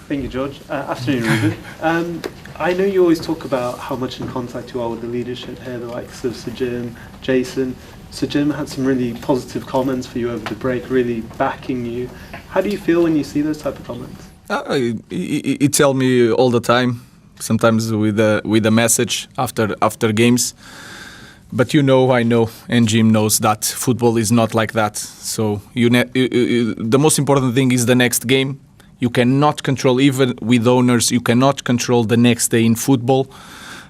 Thank you, George. Afternoon, Ruben. I know you always talk about how much in contact you are with the leadership here, the likes of Sir Jim, Jason. Sir Jim had some really positive comments for you over the break, really backing you. How do you feel when you see those type of comments? He tell me all the time, sometimes with a message after games. But I know, and Jim knows that football is not like that. So the most important thing is the next game. You cannot control, even with owners, you cannot control the next day in football.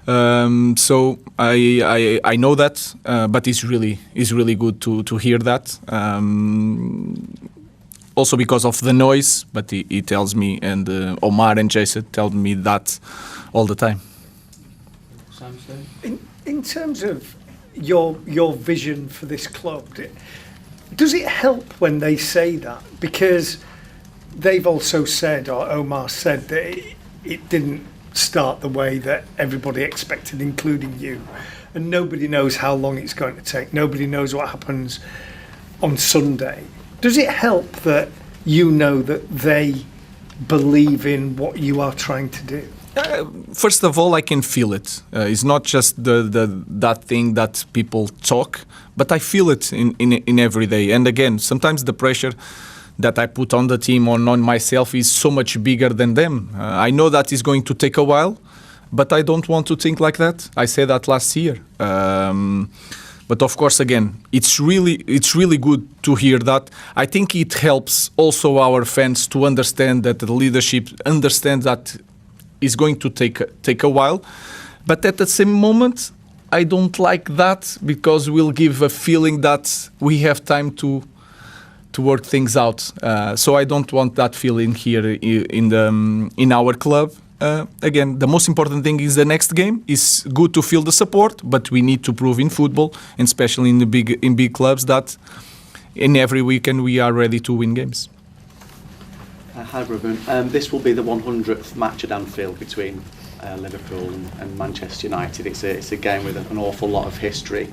So I know that, but it's really good to hear that. Also because of the noise, but he tells me, and Omar and Jason tell me that all the time. In terms of your vision for this club, does it help when they say that? Because they've also said, or Omar said, that it didn't start the way that everybody expected, including you. And nobody knows how long it's going to take. Nobody knows what happens on Sunday. Does it help that you know that they believe in what you are trying to do? First of all, I can feel it. It's not just that thing that people talk, but I feel it in every day. And again, sometimes the pressure that I put on the team, on myself, is so much bigger than them. I know that it's going to take a while, but I don't want to think like that. I said that last year. But of course, again, it's really good to hear that. I think it helps also our fans to understand that the leadership understands that it's going to take a while. But at the same moment, I don't like that, because we'll give a feeling that we have time to work things out. So I don't want that feeling here in our club. Again, the most important thing is the next game. It's good to feel the support, but we need to prove in football, and especially in big clubs, that in every weekend we are ready to win games. Hi Ruben. This will be the 100th match at Anfield between Liverpool and Manchester United. It's a game with an awful lot of history.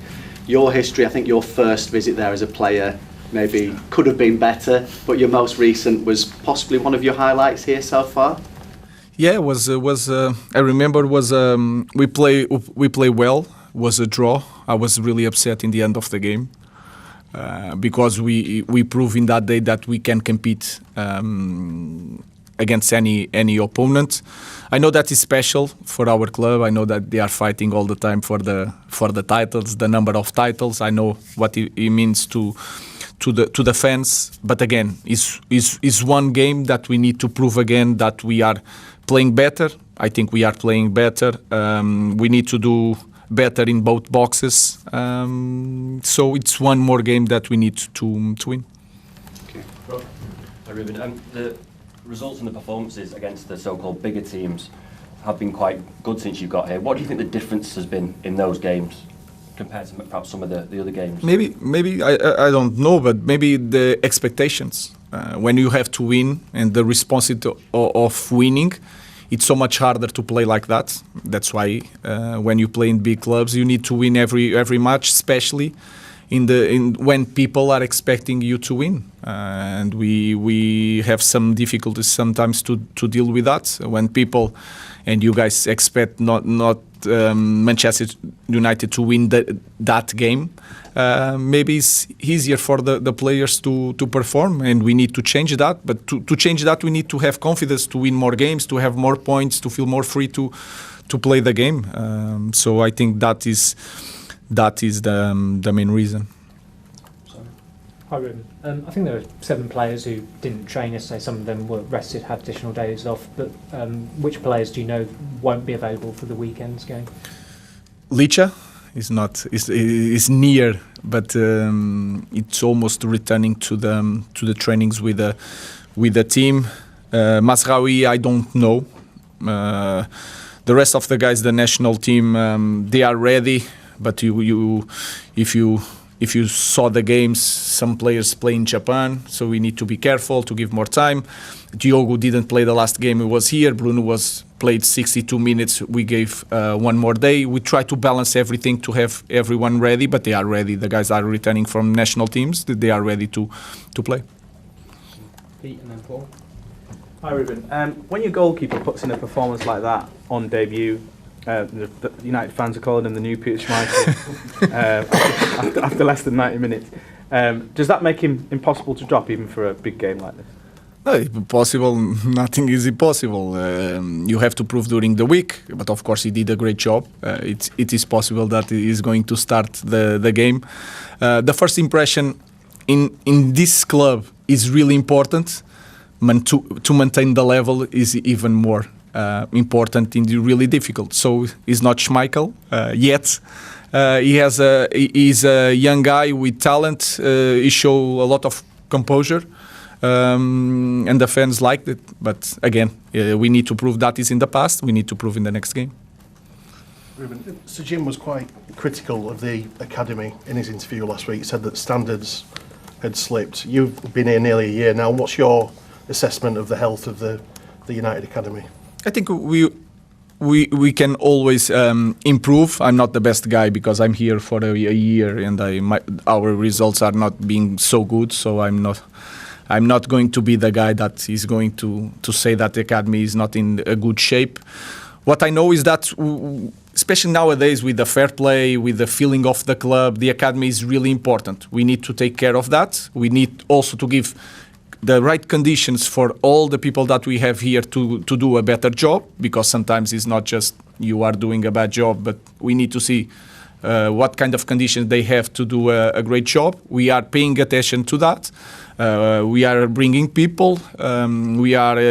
Your history, I think your first visit there as a player maybe could have been better, but your most recent was possibly one of your highlights here so far. Yeah, it was. I remember we play well. Was a draw. I was really upset in the end of the game because we proved in that day that we can compete against any opponent. I know that is special for our club. I know that they are fighting all the time for the titles, the number of titles. I know what it means to the fans. But again, is one game that we need to prove again that we are playing better. I think we are playing better. We need to do better in both boxes. So it's one more game that we need to win. Okay. Hi Ruben. The results and the performances against the so-called bigger teams have been quite good since you got here. What do you think the difference has been in those games compared to perhaps some of the other games? Maybe I don't know, but maybe the expectations. When you have to win and the responsibility of winning, it's so much harder to play like that. That's why when you play in big clubs, you need to win every match, especially when people are expecting you to win. And we have some difficulties sometimes to deal with that. When people and you guys expect not Manchester United to win that game, maybe it's easier for the players to perform, and we need to change that. But to change that, we need to have confidence to win more games, to have more points, to feel more free to play the game. So I think that is the main reason. Hi Ruben. I think there are 7 players who didn't train yesterday. Some of them were rested, had additional days off. But which players do you know won't be available for the weekend's game? Licha is near, but it's almost returning to the trainings with the team. Masraoui, I don't know. The rest of the guys, the national team, they are ready. But if you saw the games, some players play in Japan, so we need to be careful to give more time. Diogo didn't play the last game he was here. Bruno played 62 minutes. We gave one more day. We try to balance everything to have everyone ready, but they are ready. The guys are returning from national teams. They are ready to play. Pete and then Paul. Hi Ruben. When your goalkeeper puts in a performance like that on debut, the United fans are calling him the new Peter Schmeichel after less than 90 minutes. Does that make him impossible to drop even for a big game like this? No, it's possible. Nothing is impossible. You have to prove during the week, but of course he did a great job. It is possible that he is going to start the game. The first impression in this club is really important. To maintain the level is even more important and really difficult. So he's not Schmeichel yet. He's a young guy with talent. He shows a lot of composure. And the fans liked it, but again, we need to prove that is in the past. We need to prove in the next game. Ruben, Sir Jim was quite critical of the academy in his interview last week. He said that standards had slipped. You've been here nearly a year now. What's your assessment of the health of the United academy? I think we can always improve. I'm not the best guy because I'm here for a year and our results are not being so good. So I'm not going to be the guy that is going to say that the academy is not in a good shape. What I know is that, especially nowadays with the fair play, with the feeling of the club, the academy is really important. We need to take care of that. We need also to give the right conditions for all the people that we have here to do a better job, because sometimes it's not just you are doing a bad job, but we need to see what kind of conditions they have to do a great job. We are paying attention to that. We are bringing people. We are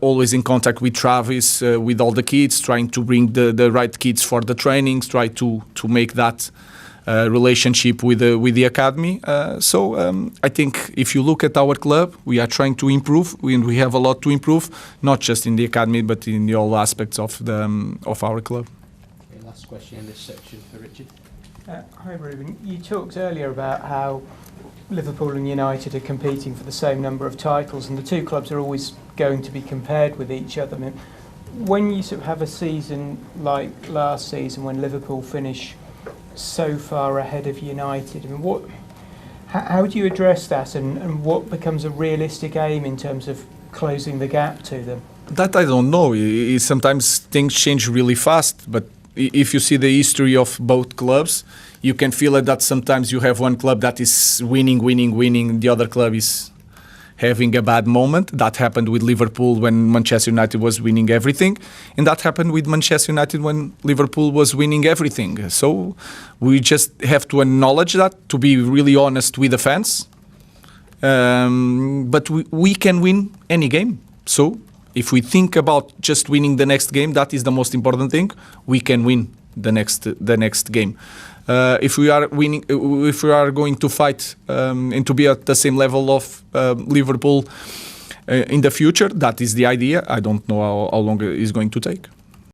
always in contact with Travis, with all the kids, trying to bring the right kids for the trainings, try to make that relationship with the academy. So I think if you look at our club, we are trying to improve, and we have a lot to improve, not just in the academy, but in all aspects of our club. Okay, last question in this section for Richard. Hi Ruben, you talked earlier about how Liverpool and United are competing for the same number of titles, and the two clubs are always going to be compared with each other. I mean, when you sort of have a season like last season, when Liverpool finish so far ahead of United, I mean, how do you address that, and what becomes a realistic aim in terms of closing the gap to them? That I don't know. Sometimes things change really fast, but if you see the history of both clubs, you can feel it that sometimes you have one club that is winning, the other club is having a bad moment. That happened with Liverpool when Manchester United was winning everything, and that happened with Manchester United when Liverpool was winning everything. So we just have to acknowledge that, to be really honest with the fans. But we can win any game. So if we think about just winning the next game, that is the most important thing. We can win the next game. If we are winning, if we are going to fight and to be at the same level of Liverpool in the future, that is the idea. I don't know how long it is going to take.